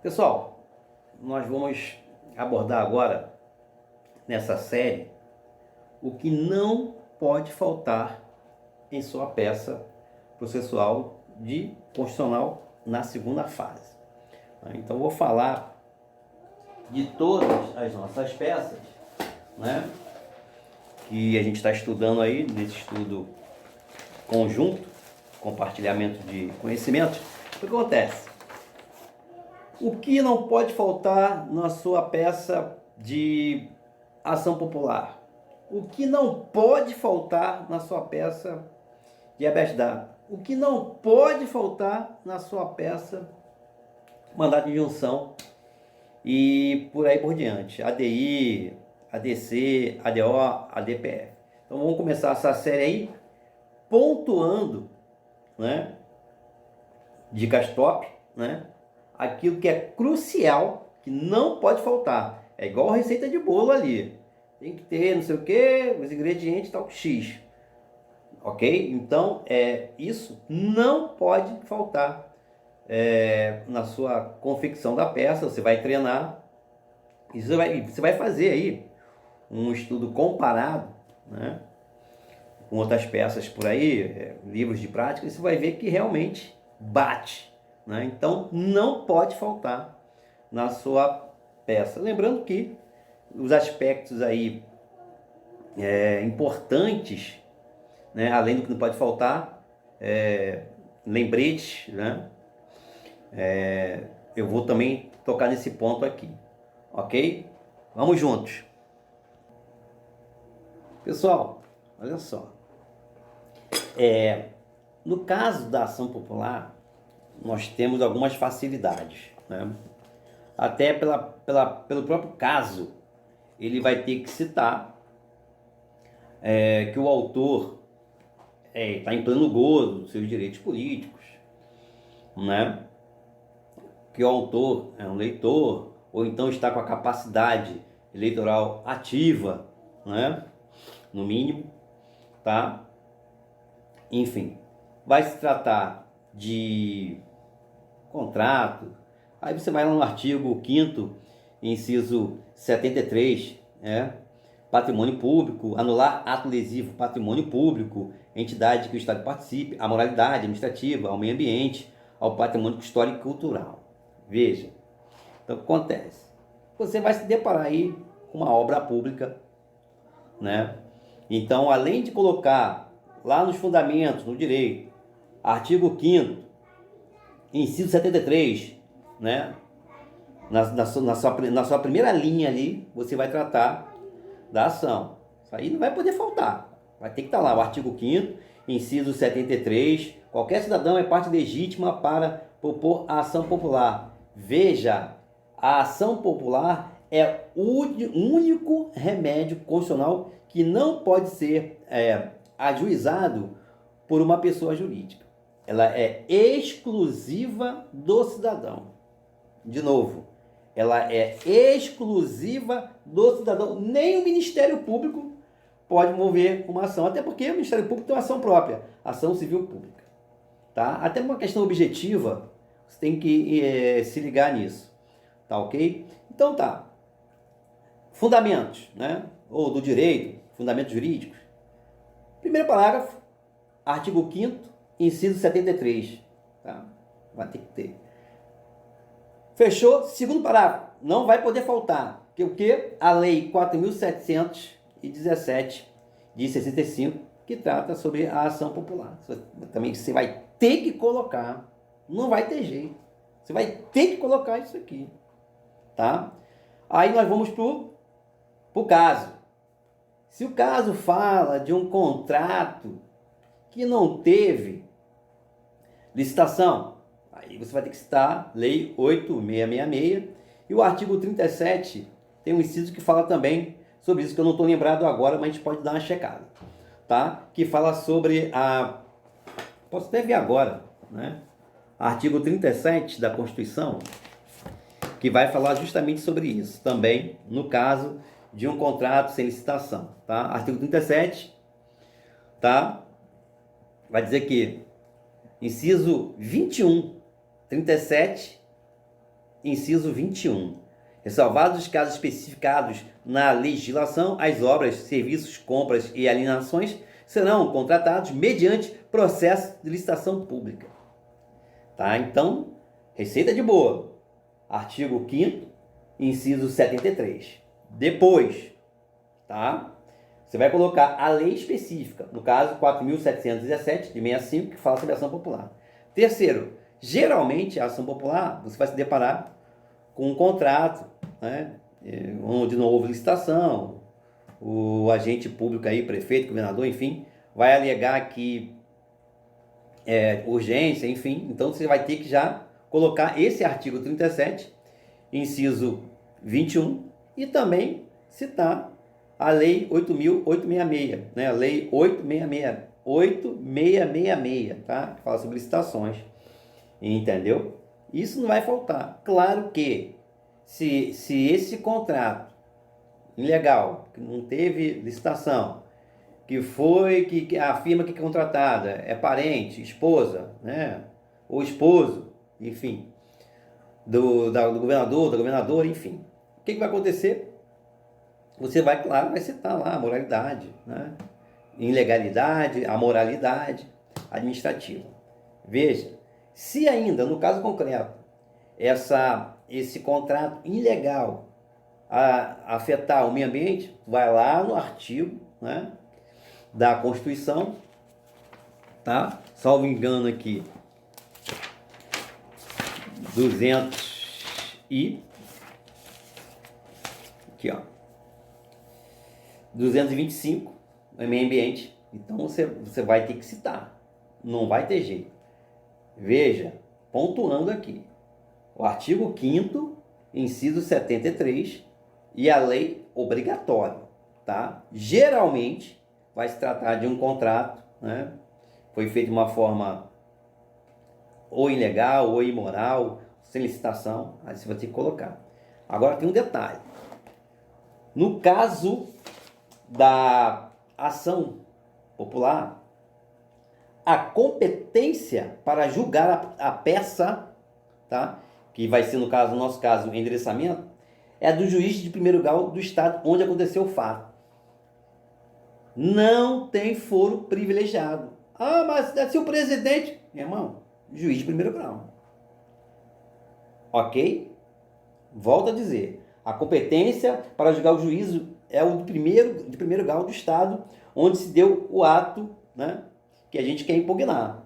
Pessoal, nós vamos abordar agora, nessa série, o que não pode faltar em sua peça processual de constitucional na segunda fase. Então, vou falar de todas as nossas peças, né, que a gente está estudando aí, nesse estudo conjunto, compartilhamento de conhecimentos. O que acontece? O que não pode faltar na sua peça de ação popular? O que não pode faltar na sua peça de habeas data? O que não pode faltar na sua peça mandado de injunção e por aí por diante? ADI, ADC, ADO, ADPF. Então vamos começar essa série aí pontuando, né, dicas top, né, aquilo que é crucial, que não pode faltar. É igual a receita de bolo ali. Tem que ter não sei o que, os ingredientes tal, X. Ok? Então, isso não pode faltar na sua confecção da peça. Você vai treinar e você vai fazer aí um estudo comparado, né, com outras peças por aí, livros de prática, e você vai ver que realmente bate, né? Então não pode faltar na sua peça. Lembrando que os aspectos aí importantes, né, além do que não pode faltar, lembretes, né? Eu vou também tocar nesse ponto aqui, ok? Vamos juntos. Pessoal, olha só. No caso da ação popular, nós temos algumas facilidades, né? Até pelo próprio caso, ele vai ter que citar que o autor está em pleno gozo dos seus direitos políticos, né? Que o autor é um leitor, ou então está com a capacidade eleitoral ativa, né? No mínimo, tá? Enfim, vai se tratar de contrato. Aí você vai lá no artigo 5º, inciso 73, patrimônio público, anular ato lesivo, patrimônio público, entidade que o Estado participe, a moralidade administrativa, ao meio ambiente, ao patrimônio histórico e cultural. Veja, então o que acontece? Você vai se deparar aí com uma obra pública, né? Então, além de colocar lá nos fundamentos, no direito, artigo 5º, inciso 73, né? Na sua primeira linha ali, você vai tratar da ação. Isso aí não vai poder faltar. Vai ter que estar lá o artigo 5º, inciso 73. Qualquer cidadão é parte legítima para propor a ação popular. Veja, a ação popular é o único remédio constitucional que não pode ser ajuizado por uma pessoa jurídica. Ela é exclusiva do cidadão. De novo, ela é exclusiva do cidadão. Nem o Ministério Público pode mover uma ação, até porque o Ministério Público tem uma ação própria, ação civil pública, tá? Até uma questão objetiva, você tem que se ligar nisso, tá ok? Então tá, fundamentos, né? Ou do direito, fundamentos jurídicos. Primeiro parágrafo, artigo 5º, inciso 73, tá? Vai ter que ter. Fechou? Segundo parágrafo, não vai poder faltar. Que o que? A Lei 4.717 de 65, que trata sobre a ação popular. Também você vai ter que colocar, não vai ter jeito. Você vai ter que colocar isso aqui, tá? Aí nós vamos pro caso. Se o caso fala de um contrato que não teve licitação, aí você vai ter que citar Lei 8.666 e o artigo 37 tem um inciso que fala também sobre isso, que eu não estou lembrado agora, mas a gente pode dar uma checada, tá? Que fala sobre posso até ver agora, né? Artigo 37 da Constituição, que vai falar justamente sobre isso, também no caso de um contrato sem licitação, tá? Artigo 37, tá? Vai dizer que inciso 21, 37 inciso 21. Ressalvados os casos especificados na legislação, as obras, serviços, compras e alienações serão contratados mediante processo de licitação pública. Tá? Então, receita de bolo. Artigo 5º, inciso 73. Depois, tá? Você vai colocar a lei específica, no caso 4.717 de 65, que fala sobre a ação popular. Terceiro, geralmente a ação popular, você vai se deparar com um contrato, né, onde não houve licitação, o agente público aí, prefeito, governador, enfim, vai alegar que é urgência, enfim, então você vai ter que já colocar esse artigo 37, inciso 21, e também citar a lei 8.866, né, a lei 8666, tá, que fala sobre licitações, entendeu? Isso não vai faltar. Claro que se esse contrato ilegal, que não teve licitação, que foi que a firma que é contratada é parente, esposa, né, ou esposo, enfim, do governador, da governadora, enfim, o que vai acontecer? Você vai, claro, vai citar lá a moralidade, né, ilegalidade, a moralidade administrativa. Veja, se ainda, no caso concreto, esse contrato ilegal afetar o meio ambiente, vai lá no artigo, né, da Constituição, tá? Salvo engano aqui, 200 e... aqui, ó. 225, no meio ambiente. Então, você vai ter que citar. Não vai ter jeito. Veja, pontuando aqui, o artigo 5º, inciso 73, e a lei obrigatória, tá? Geralmente, vai se tratar de um contrato, né? Foi feito de uma forma ou ilegal, ou imoral, sem licitação, aí você vai ter que colocar. Agora tem um detalhe. No caso da ação popular, a competência para julgar a peça, tá, que vai ser, no nosso caso, o endereçamento, é do juiz de primeiro grau do estado onde aconteceu o fato. Não tem foro privilegiado. Ah, mas deve ser o presidente. Meu irmão, juiz de primeiro grau. Ok? Volto a dizer. A competência para julgar o juízo é o de primeiro grau do estado onde se deu o ato, né, que a gente quer impugnar.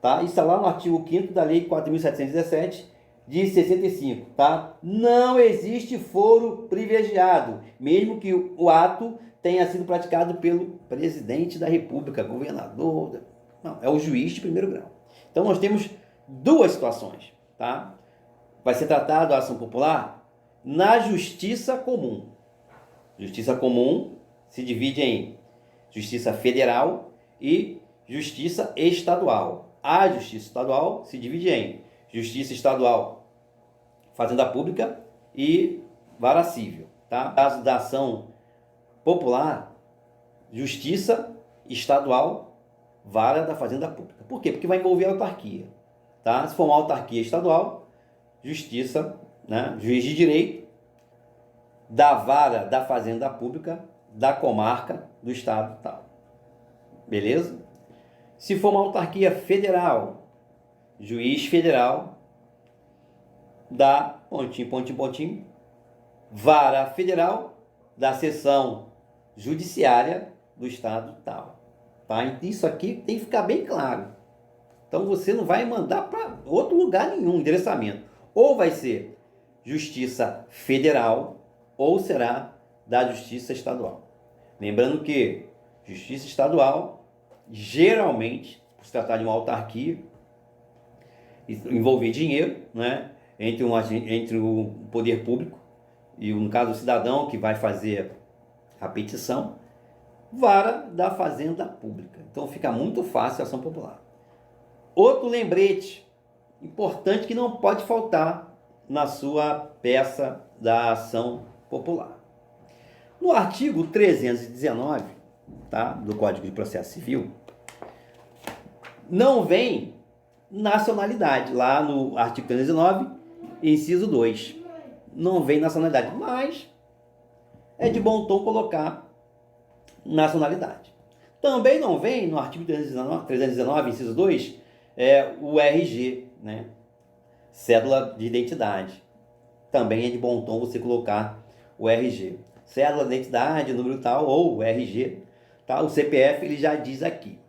Tá? Isso está lá no artigo 5º da lei 4.717 de 65. Tá? Não existe foro privilegiado, mesmo que o ato tenha sido praticado pelo presidente da República, governador. Não, é o juiz de primeiro grau. Então nós temos duas situações. Tá? Vai ser tratado a ação popular na justiça comum. Justiça comum se divide em justiça federal e justiça estadual. A justiça estadual se divide em justiça estadual, fazenda pública e vara civil. Tá? No caso da ação popular, justiça estadual, vara da fazenda pública. Por quê? Porque vai envolver a autarquia. Tá? Se for uma autarquia estadual, justiça, né, juiz de direito, da vara da fazenda pública, da comarca, do estado tal. Beleza? Se for uma autarquia federal, juiz federal, da pontinho, vara federal, da seção judiciária do estado tal. Tá? Isso aqui tem que ficar bem claro. Então você não vai mandar para outro lugar nenhum, endereçamento. Ou vai ser justiça federal, ou será da justiça estadual. Lembrando que justiça estadual, geralmente, por se tratar de uma autarquia, envolver dinheiro, né, entre o poder público e, no caso, o cidadão que vai fazer a petição, vara da fazenda pública. Então fica muito fácil a ação popular. Outro lembrete importante que não pode faltar na sua peça da ação popular. No artigo 319, tá, do Código de Processo Civil, não vem nacionalidade. Lá no artigo 319 inciso 2. Não vem nacionalidade, mas é de bom tom colocar nacionalidade. Também não vem no artigo 319 inciso 2, o RG, né? Cédula de identidade. Também é de bom tom você colocar o RG. Cédula de identidade, número tal, ou o RG, tá? O CPF ele já diz aqui.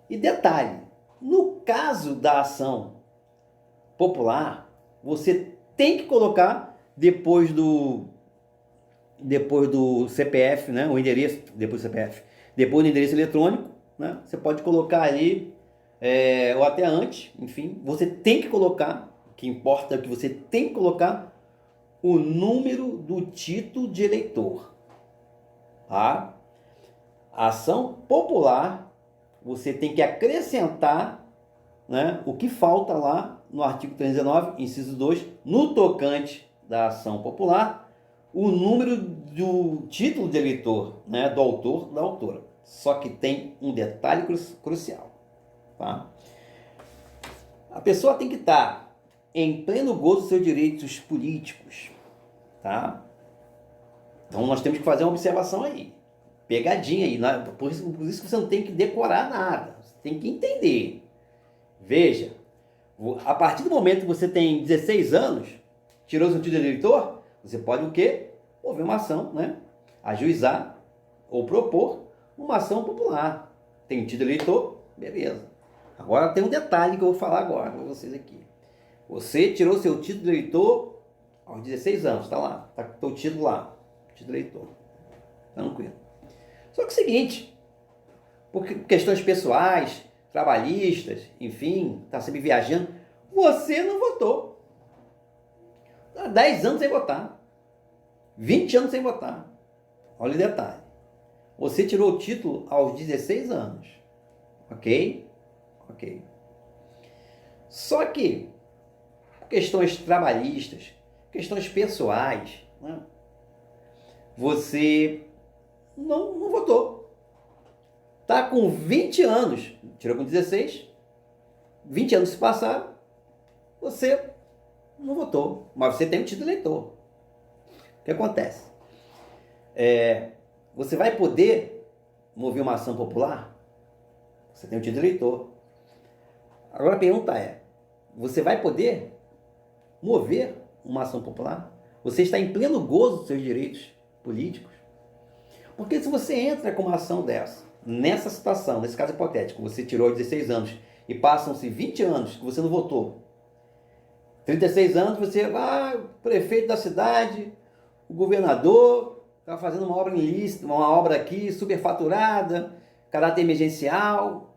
E detalhe, no caso da ação popular, você tem que colocar depois do CPF, né, o endereço, depois do CPF, depois do endereço eletrônico, né, você pode colocar ali, ou até antes, enfim, você tem que colocar, o que importa é que você tem que colocar o número do título de eleitor. Tá? A ação popular, você tem que acrescentar, né, o que falta lá no artigo 319, inciso 2, no tocante da ação popular, o número do título de eleitor, né, do autor, da autora. Só que tem um detalhe crucial. Tá? A pessoa tem que estar em pleno gozo dos seus direitos políticos. Tá? Então nós temos que fazer uma observação aí. Pegadinha aí. Por isso que você não tem que decorar nada. Você tem que entender. Veja, a partir do momento que você tem 16 anos, tirou seu título de eleitor, você pode o quê? Mover uma ação, né? Ajuizar ou propor uma ação popular. Tem título de eleitor? Beleza. Agora tem um detalhe que eu vou falar agora para vocês aqui. Você tirou seu título de eleitor aos 16 anos, está lá, está com o título lá, título de eleitor. Tranquilo. Só que é o seguinte, por questões pessoais, trabalhistas, enfim, está sempre viajando, você não votou. Há 10 anos sem votar. 20 anos sem votar. Olha o detalhe. Você tirou o título aos 16 anos. Ok? Ok. Só que, por questões trabalhistas, questões pessoais, né, você não votou. Está com 20 anos, tirou com 16, 20 anos se passaram, você não votou, mas você tem um título de eleitor. O que acontece? Você vai poder mover uma ação popular? Você tem um título de eleitor. Agora a pergunta é, você vai poder mover uma ação popular? Você está em pleno gozo dos seus direitos políticos? Porque se você entra com uma ação dessa, nessa situação, nesse caso hipotético, você tirou 16 anos e passam-se 20 anos que você não votou, 36 anos você vai, o prefeito da cidade, o governador, está fazendo uma obra ilícita, uma obra aqui superfaturada, caráter emergencial,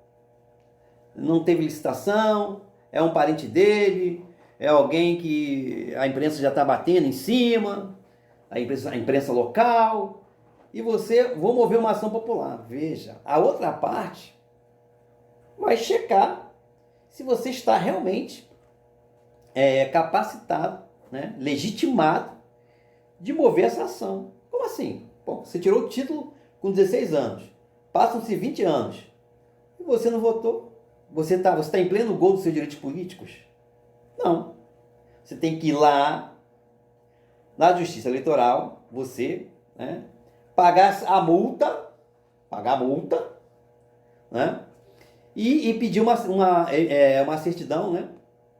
não teve licitação, é um parente dele, é alguém que a imprensa já está batendo em cima, a imprensa local, e você vou mover uma ação popular. Veja, a outra parte vai checar se você está realmente capacitado, né, legitimado de mover essa ação. Como assim? Bom, você tirou o título com 16 anos, passam-se 20 anos, e você não votou? Você tá em pleno gol dos seus direitos políticos? Não. Você tem que ir lá na Justiça Eleitoral, você, né, pagar a multa, né, e pedir uma certidão, né,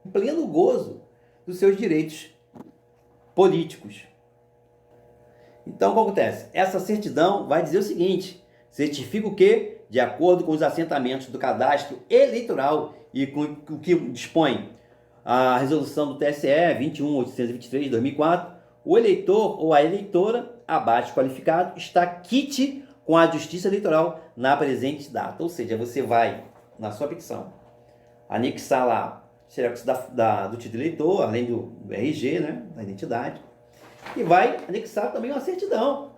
em pleno gozo dos seus direitos políticos. Então, o que acontece? Essa certidão vai dizer o seguinte: certifica o quê? De acordo com os assentamentos do cadastro eleitoral e com o que dispõe a resolução do TSE 21.823 de 2004, o eleitor ou a eleitora abaixo qualificado está quite com a Justiça Eleitoral na presente data. Ou seja, você vai, na sua petição, anexar lá xerox do título de eleitor, além do RG, né, da identidade, e vai anexar também uma certidão,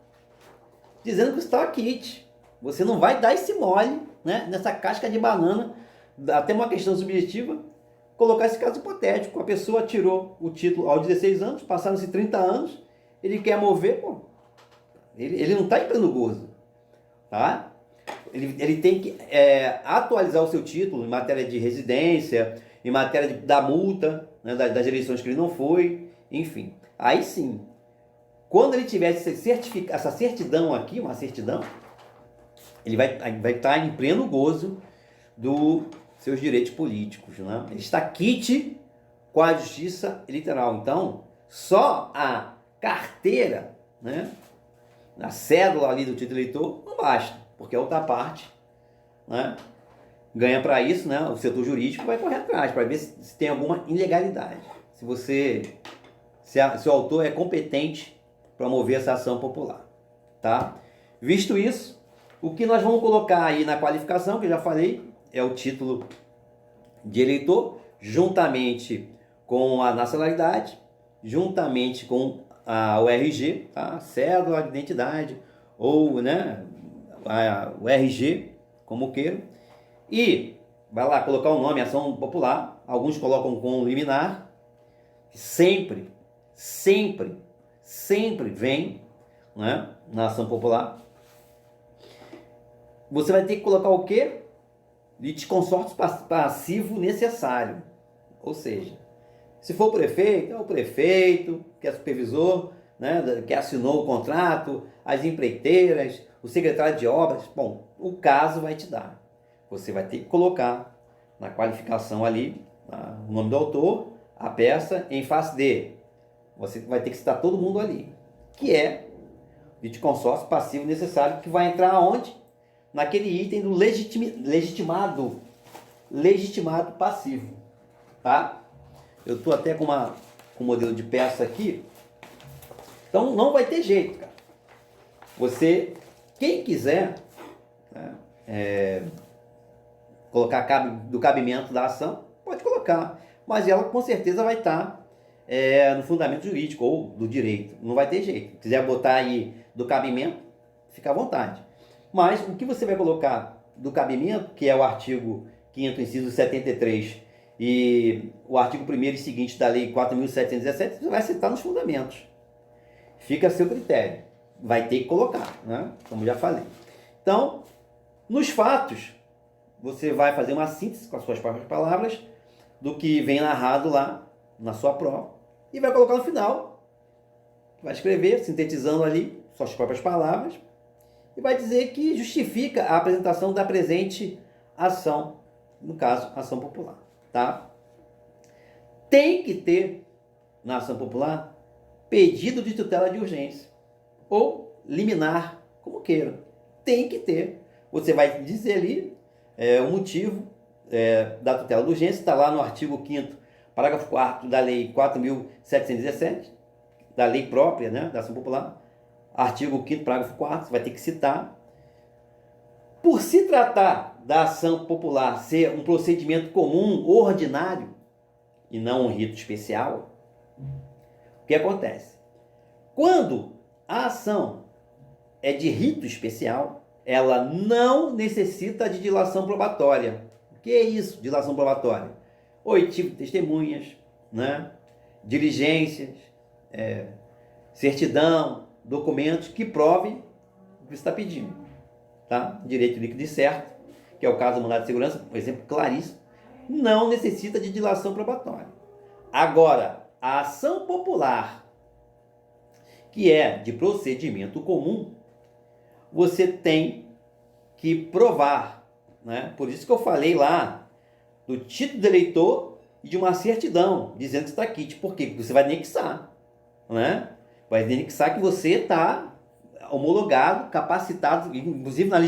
dizendo que está quite. Você não vai dar esse mole, né, nessa casca de banana, até uma questão subjetiva, colocar esse caso hipotético. A pessoa tirou o título aos 16 anos, passaram-se 30 anos, ele quer mover, pô, ele não está em pleno gozo. Tá? Ele tem que atualizar o seu título em matéria de residência, em matéria da multa, né, das eleições que ele não foi, enfim. Aí sim, quando ele tiver essa certidão aqui, uma certidão, ele vai estar em pleno gozo dos seus direitos políticos, né? Ele está quite com a justiça eleitoral. Então, só a carteira, né, a cédula ali do título eleitor não basta, porque a outra parte, né, ganha para isso, né? O setor jurídico vai correr atrás para ver se tem alguma ilegalidade. Se o autor é competente para mover essa ação popular, tá? Visto isso, o que nós vamos colocar aí na qualificação, que eu já falei, é o título de eleitor, juntamente com a nacionalidade, juntamente com o RG, tá? Cédula de identidade, ou, né, o RG, como queira. E vai lá colocar o nome, ação popular. Alguns colocam com liminar. Sempre vem, né, na ação popular. Você vai ter que colocar o quê? Litisconsórcio passivo necessário. Ou seja, se for o prefeito, é o prefeito, que é supervisor, né, que assinou o contrato, as empreiteiras, o secretário de obras. Bom, o caso vai te dar. Você vai ter que colocar na qualificação ali o nome do autor, a peça, em face de. Você vai ter que citar todo mundo ali, que é litisconsórcio passivo necessário, que vai entrar onde? Naquele item do legitimado passivo, tá? Eu estou até com um modelo de peça aqui, então não vai ter jeito, cara. Quem quiser, né, colocar do cabimento da ação, pode colocar, mas ela com certeza vai estar no fundamento jurídico ou do direito, não vai ter jeito. Se quiser botar aí do cabimento, fica à vontade. Mas o que você vai colocar do cabimento, que é o artigo 5º, inciso 73, e o artigo 1º e seguinte da Lei 4.717, você vai citar nos fundamentos. Fica a seu critério. Vai ter que colocar, né? Como já falei. Então, nos fatos, você vai fazer uma síntese com as suas próprias palavras do que vem narrado lá na sua prova e vai colocar no final. Vai escrever, sintetizando ali suas próprias palavras e vai dizer que justifica a apresentação da presente ação, no caso, ação popular, tá? Tem que ter, na ação popular, pedido de tutela de urgência ou liminar, como queira. Tem que ter. Você vai dizer ali o motivo da tutela de urgência, está lá no artigo 5º, parágrafo 4º da Lei 4.717, da lei própria, né, da ação popular. Artigo 5º, parágrafo 4º, você vai ter que citar. Por se tratar da ação popular ser um procedimento comum, ordinário, e não um rito especial, o que acontece? Quando a ação é de rito especial, ela não necessita de dilação probatória. O que é isso, dilação probatória? Oitivo de testemunhas, né? Diligências, certidão, documentos que provem o que você está pedindo. Tá? Direito líquido e certo, que é o caso do mandado de segurança, um exemplo claríssimo, não necessita de dilação probatória. Agora, a ação popular, que é de procedimento comum, você tem que provar, né? Por isso que eu falei lá do título de eleitor e de uma certidão, dizendo que está quite. Por quê? Porque você vai anexar, né? Vai anexar que você está homologado, capacitado, inclusive na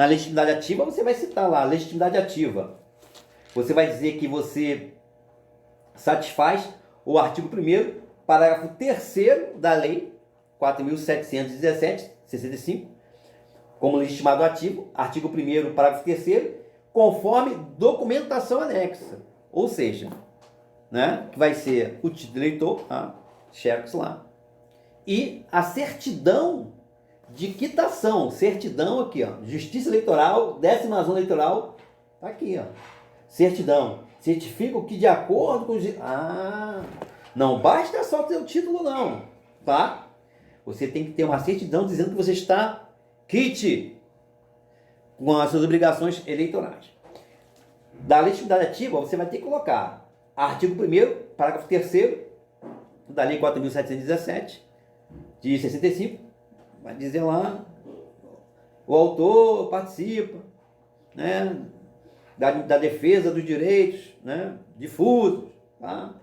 legitimidade ativa, você vai citar lá, legitimidade ativa. Você vai dizer que você satisfaz o artigo 1º, parágrafo 3º da Lei 4.717, 65, como legitimado ativo, artigo 1º, parágrafo 3º, conforme documentação anexa. Ou seja, né, que vai ser o título de eleitor, tá? Xerox lá, e a certidão de quitação, certidão aqui, ó, Justiça Eleitoral, 10ª Zona Eleitoral, tá aqui, ó, certidão, certifica que de acordo com não basta só ter o título não, tá? Você tem que ter uma certidão dizendo que você está quite com as suas obrigações eleitorais. Da legitimidade ativa, você vai ter que colocar artigo 1º, parágrafo 3º da Lei 4.717, de 65, vai dizer lá, o autor participa, né, da defesa dos direitos, né, difusos, tá?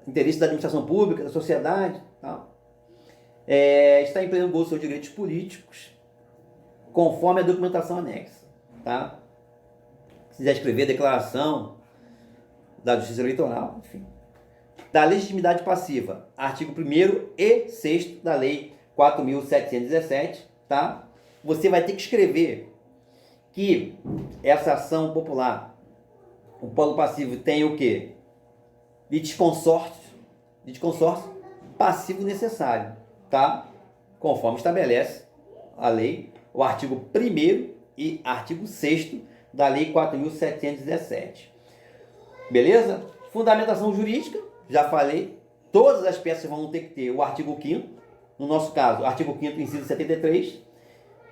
Interesse da administração pública, da sociedade, tá? Está em pleno gozo dos seus direitos políticos, conforme a documentação anexa, tá? Se quiser escrever a declaração da Justiça Eleitoral, enfim. Da legitimidade passiva, artigo 1º e 6º da Lei 4.717, tá? Você vai ter que escrever que essa ação popular, o polo passivo tem o quê? Litisconsórcio passivo necessário, tá? Conforme estabelece a lei, o artigo 1º e artigo 6º da Lei 4.717. Beleza? Fundamentação jurídica, já falei, todas as peças vão ter que ter o artigo 5º, no nosso caso, o artigo 5º, inciso 73,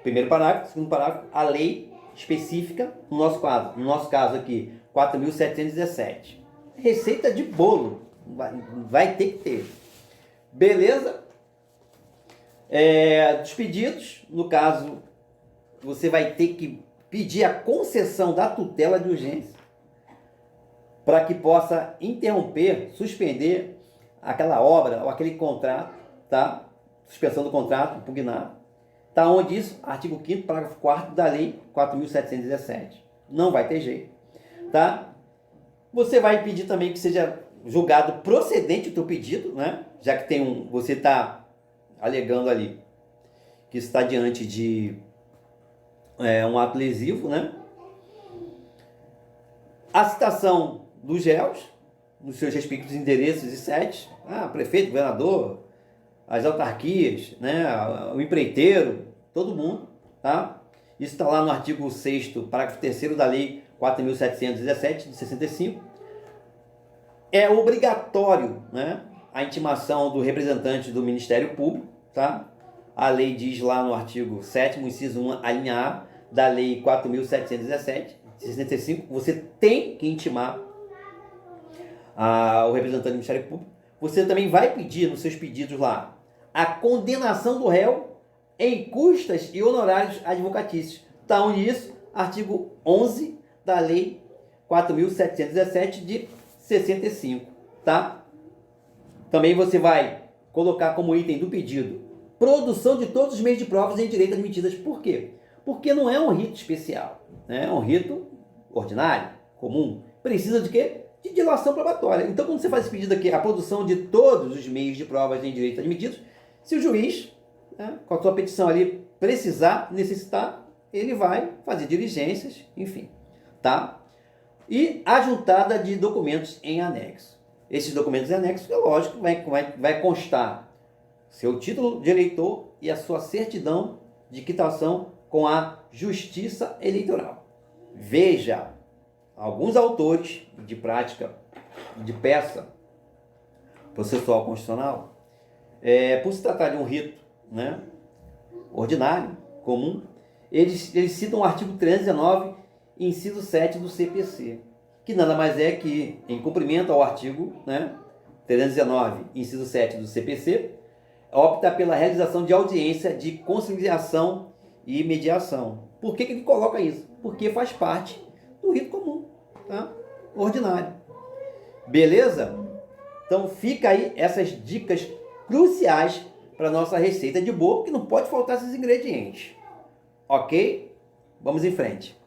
primeiro parágrafo, segundo parágrafo, a lei específica, no nosso caso aqui, 4.717. Receita de bolo, vai ter que ter. Beleza? Dos pedidos, no caso, você vai ter que pedir a concessão da tutela de urgência para que possa interromper, suspender aquela obra ou aquele contrato, tá? Suspensão do contrato, impugnado. Tá onde isso? Artigo 5º, parágrafo 4º da Lei 4.717. Não vai ter jeito, tá? Você vai pedir também que seja julgado procedente o teu pedido, né? Já que você está alegando ali que está diante de um ato lesivo, né? A citação dos réus, nos seus respectivos endereços e sedes, prefeito, governador, as autarquias, né? O empreiteiro, todo mundo, tá? Isso está lá no artigo 6º, parágrafo 3º da Lei 4.717, de 65. É obrigatório, né, a intimação do representante do Ministério Público, tá? A lei diz lá no artigo 7º, inciso 1, a linha A, da Lei 4.717, de 65, você tem que intimar o representante do Ministério Público. Você também vai pedir nos seus pedidos lá a condenação do réu em custas e honorários advocatícios. Está onde isso? Artigo 11 da Lei 4.717 de 65, tá? Também você vai colocar como item do pedido produção de todos os meios de provas em direito admitidas. Por quê? Porque não é um rito especial, né? É um rito ordinário, comum. Precisa de quê? De dilação probatória. Então, quando você faz esse pedido aqui, a produção de todos os meios de provas em direito admitidos, se o juiz, né, com a sua petição ali, necessitar, ele vai fazer diligências, enfim, tá? E a juntada de documentos em anexo. Esses documentos em anexo, é lógico, vai constar seu título de eleitor e a sua certidão de quitação com a Justiça Eleitoral. Veja, alguns autores de prática de peça processual constitucional, por se tratar de um rito, né, ordinário, comum, eles citam o artigo 319, inciso 7 do CPC, que nada mais é que, em cumprimento ao artigo, né, 319, inciso 7 do CPC, opta pela realização de audiência de conciliação e mediação. Por que ele coloca isso? Porque faz parte do rito comum, tá? Ordinário. Beleza? Então fica aí essas dicas cruciais para a nossa receita de bolo, que não pode faltar esses ingredientes. Ok? Vamos em frente.